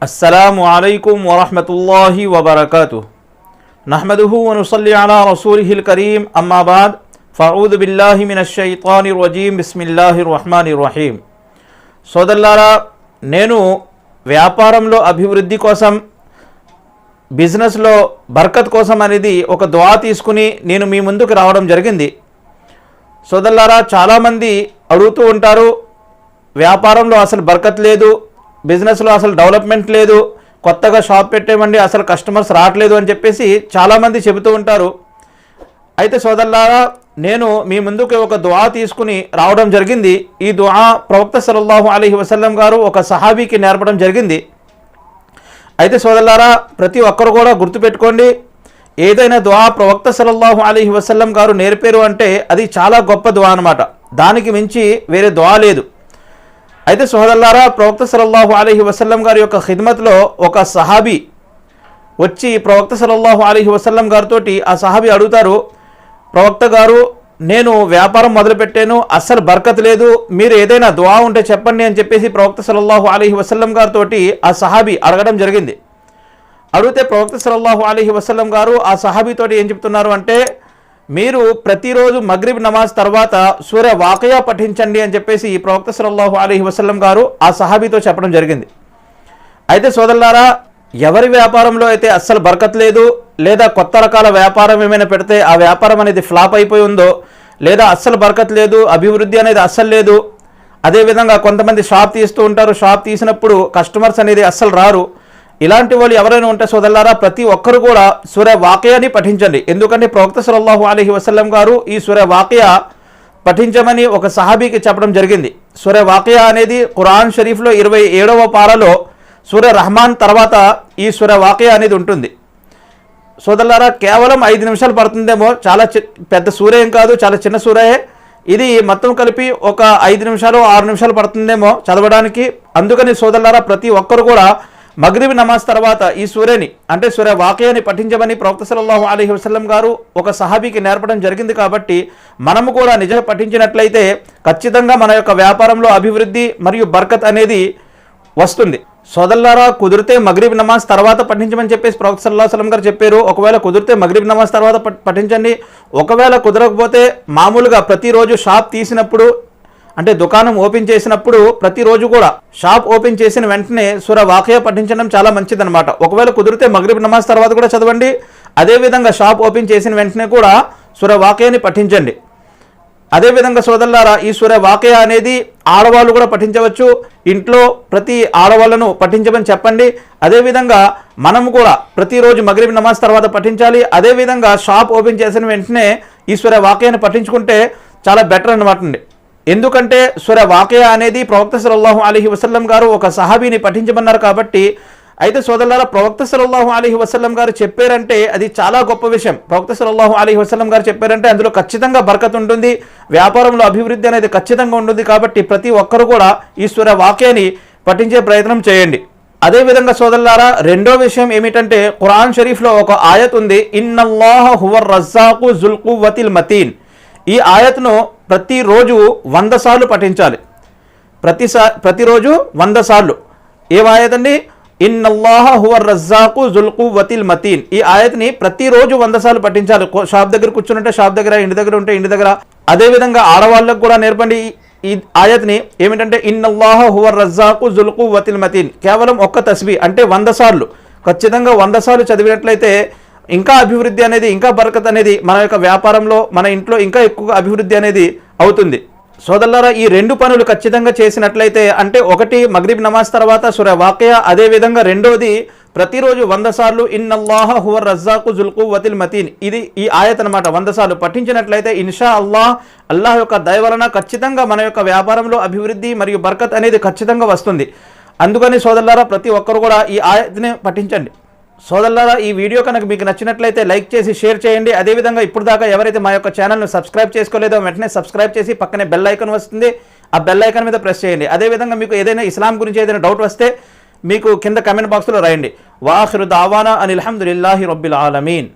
अस्सलामु अलैकुम वरहमतुल्लाहि वबरकातुह। नहमदुहु व नुसल्ली अला रसूलिहिल करीम, अम्मा बाद, फ़अऊज़ु बिल्लाहि मिनश शैतानिर रजीम, बिस्मिल्लाहिर रहमानिर रहीम। సోదరులారా, నేను వ్యాపారంలో అభివృద్ధి కోసం, బిజినెస్లో బర్కత్ కోసం అనేది ఒక దుఆ తీసుకుని నేను మీ ముందుకు రావడం జరిగింది. సోదరులారా, చాలామంది అడుగుతూ ఉంటారు, వ్యాపారంలో అసలు బర్కత్ లేదు, బిజినెస్లో అసలు డెవలప్మెంట్ లేదు, కొత్తగా షాప్ పెట్టేమండి అసలు కస్టమర్స్ రావట్లేదు అని చెప్పేసి చాలామంది చెబుతూ ఉంటారు. అయితే సోదరులారా, నేను మీ ముందుకు ఒక దుఆ తీసుకుని రావడం జరిగింది. ఈ దుఆ ప్రవక్త సల్లల్లాహు అలైహి వసల్లం గారు ఒక సహాబీకి నేర్పడం జరిగింది. అయితే సోదరులారా, ప్రతి ఒక్కరు కూడా గుర్తుపెట్టుకోండి, ఏదైనా దుఆ ప్రవక్త సల్లల్లాహు అలైహి వసల్లం గారు నేర్పారు అంటే అది చాలా గొప్ప దుఆ అన్నమాట. దానికి మించి వేరే దుఆ లేదు. అయితే సోదరులారా, ప్రవక్త సల్లల్లాహు అలైహి వసల్లం గారి యొక్క ఖిద్మత్లో ఒక సహాబీ వచ్చి ప్రవక్త సల్లల్లాహు అలైహి వసల్లం గారితో ఆ సహాబీ అడుగుతారు, ప్రవక్త గారు, నేను వ్యాపారం మొదలుపెట్టాను, అస్సలు బర్కత్ లేదు, మీరు ఏదైనా దుఆ ఉంటే చెప్పండి అని చెప్పేసి ప్రవక్త సల్లల్లాహు అలైహి వసల్లం గారితో ఆ సహాబీ అడగడం జరిగింది. అడిగితే ప్రవక్త సల్లల్లాహు అలైహి వసల్లం గారు ఆ సహాబీతోటి ఏం చెప్తున్నారు అంటే, మీరు ప్రతిరోజు మగ్రిబ్ నమాజ్ తర్వాత సూర వాకియా పఠించండి అని చెప్పేసి ఈ ప్రవక్త సల్లల్లాహు అలైహి వసల్లం గారు ఆ సహాబీతో చెప్పడం జరిగింది. అయితే సోదరులారా, ఎవరి వ్యాపారంలో అయితే అస్సలు బర్కత్ లేదు, లేదా కొత్త రకాల వ్యాపారం ఏమైనా పెడితే ఆ వ్యాపారం అనేది ఫ్లాప్ అయిపోయి ఉందో, లేదా అస్సలు బర్కత్ లేదు, అభివృద్ధి అనేది అస్సలు లేదు, అదేవిధంగా కొంతమంది షాప్ తీస్తూ ఉంటారు, షాప్ తీసినప్పుడు కస్టమర్స్ అనేది అస్సలు రారు, ఇలాంటి వాళ్ళు ఎవరైనా ఉంటే సోదరులారా, ప్రతి ఒక్కరు కూడా సూర వాకియాని పఠించండి. ఎందుకంటే ప్రవక్త సల్లల్లాహు అలైహి వసల్లం గారు ఈ సూర వాకియా పఠించమని ఒక సహాబీకి చెప్పడం జరిగింది. సూర వాకియా అనేది ఖురాన్ షరీఫ్లో 27వ పారలో సూర రహమాన్ తర్వాత ఈ సూర వాకియా అనేది ఉంటుంది. సోదరులారా, కేవలం 5 నిమిషాలు పడుతుందేమో, చాలా పెద్ద సూర ఏం కాదు, చాలా చిన్న సూరయే. ఇది మొత్తం కలిపి ఒక 5 నిమిషాలు 6 నిమిషాలు పడుతుందేమో చదవడానికి. అందుకని సోదరులారా, ప్రతి ఒక్కరు కూడా మగ్రిబ్ నమాజ్ తర్వాత ఈ సూర్యని అంటే సూర వాకియాని పఠించమని ప్రవక్త సల్లల్లాహు అలైహి వసల్లం గారు ఒక సహాబీకి నేర్పడం జరిగింది. కాబట్టి మనము కూడా నిజంగా పఠించినట్లయితే ఖచ్చితంగా మన యొక్క వ్యాపారంలో అభివృద్ధి మరియు బర్కత్ అనేది వస్తుంది. సోదరులారా, కుదిరితే మగ్రిబ్ నమాజ్ తర్వాత పఠించమని చెప్పేసి ప్రవక్త సల్లల్లాహు అలైహి వసల్లం గారు చెప్పారు. ఒకవేళ కుదిరితే మగ్రిబ్ నమాజ్ తర్వాత పఠించండి. ఒకవేళ కుదరకపోతే మామూలుగా ప్రతిరోజు షాప్ తీసినప్పుడు అంటే దుకాణం ఓపెన్ చేసినప్పుడు ప్రతిరోజు కూడా షాప్ ఓపెన్ చేసిన వెంటనే సూర వాకియా పఠించడం చాలా మంచిదన్నమాట. ఒకవేళ కుదిరితే మగ్రిబ్ నమాజ్ తర్వాత కూడా చదవండి. అదేవిధంగా షాప్ ఓపెన్ చేసిన వెంటనే కూడా సూర వాకియాని పఠించండి. అదేవిధంగా సోదరులారా, ఈ సూర వాకియా అనేది ఆడవాళ్ళు కూడా పఠించవచ్చు. ఇంట్లో ప్రతి ఆడవాళ్ళను పఠించమని చెప్పండి. అదేవిధంగా మనము కూడా ప్రతిరోజు మగ్రిబ్ నమాజ్ తర్వాత పఠించాలి. అదేవిధంగా షాప్ ఓపెన్ చేసిన వెంటనే ఈ సూర వాకియాని పఠించుకుంటే చాలా బెటర్ అన్నమాట అండి. ఎందుకంటే సూర వాకియా అనేది ప్రవక్త సల్లల్లాహు అలైహి వసల్లం గారు ఒక సహాబీని పఠించమన్నారు కాబట్టి. అయితే సోదరులారా, ప్రవక్త సల్లల్లాహు అలైహి వసల్లం గారు చెప్పారంటే అది చాలా గొప్ప విషయం. ప్రవక్త సల్లల్లాహు అలైహి వసల్లం గారు చెప్పారంటే అందులో ఖచ్చితంగా బర్కత్ ఉంటుంది, వ్యాపారంలో అభివృద్ధి అనేది ఖచ్చితంగా ఉంటుంది. కాబట్టి ప్రతి ఒక్కరు కూడా ఈ సూర వాకియాని పఠించే ప్రయత్నం చేయండి. అదేవిధంగా సోదరులారా, రెండో విషయం ఏమిటంటే ఖురాన్ షరీఫ్లో ఒక ఆయత్ ఉంది, ఇన్నల్లాహ హువర్ రజ్జాకు జుల్ కువ్వతిల్ మతీన్. ఈ ఆయత్ను ప్రతిరోజు 100 సార్లు పఠించాలి. ప్రతిరోజు 100 సార్లు. ఏం ఆయత్ అండి? ఇన్నల్లాహ హువర్ రజ్జాకు జుల్ కువ్వతిల్ మతీన్. ఈ ఆయత్ని ప్రతిరోజు 100 సార్లు పఠించాలి. షాప్ దగ్గర కూర్చుంటే షాప్ దగ్గర, ఇంటి దగ్గర ఉంటే ఇంటి దగ్గర. అదేవిధంగా ఆడవాళ్ళకు కూడా నేర్పండి ఈ ఆయత్ని. ఏమిటంటే ఇన్నల్లాహ హువర్ రజ్జాకు జుల్ కువ్వతిల్ మతీన్. కేవలం ఒక్క తస్బీహ్ అంటే 100 సార్లు, ఖచ్చితంగా 100 సార్లు చదివినట్లయితే ఇంకా అభివృద్ధి అనేది, ఇంకా బర్కత్ అనేది మన యొక్క వ్యాపారంలో, మన ఇంట్లో ఇంకా ఎక్కువ అభివృద్ధి అనేది అవుతుంది. సోదరులారా, ఈ 2 పనులు ఖచ్చితంగా చేసినట్లయితే, అంటే ఒకటి మగ్రిబ్ నమాజ్ తర్వాత సూర వాకియా, అదేవిధంగా రెండోది ప్రతిరోజు 100 సార్లు ఇన్నల్లాహ హువర్ రజ్జాకు జుల్ కువ్వతిల్ మతీన్. ఇది ఈ ఆయత్ అన్నమాట. 100 సార్లు పఠించినట్లయితే ఇన్షా అల్లాహ్ యొక్క దయ వలన ఖచ్చితంగా మన యొక్క వ్యాపారంలో అభివృద్ధి మరియు బర్కత్ అనేది ఖచ్చితంగా వస్తుంది. అందుకని సోదరులారా, ప్రతి ఒక్కరు కూడా ఈ ఆయత్ని పఠించండి. సోదరులారా, ఈ వీడియో కనుక మీకు నచ్చినట్లయితే లైక్ చేసి షేర్ చేయండి. అదేవిధంగా ఇప్పుడు దాకా ఎవరైతే మా యొక్క ఛానల్ను సబ్స్క్రైబ్ చేసుకోలేదో వెంటనే సబ్స్క్రైబ్ చేసి పక్కనే బెల్ ఐకాన్ వస్తుంది, ఆ బెల్ ఐకాన్ మీద ప్రెస్ చేయండి. అదేవిధంగా మీకు ఏదైనా ఇస్లాం గురించి ఏదైనా డౌట్ వస్తే మీకు కింద కమెంట్ బాక్స్లో రాయండి. వాఖిరు దావానా అనిల్ హమ్దులిల్లాహి రబ్బిల్ ఆలమీన్.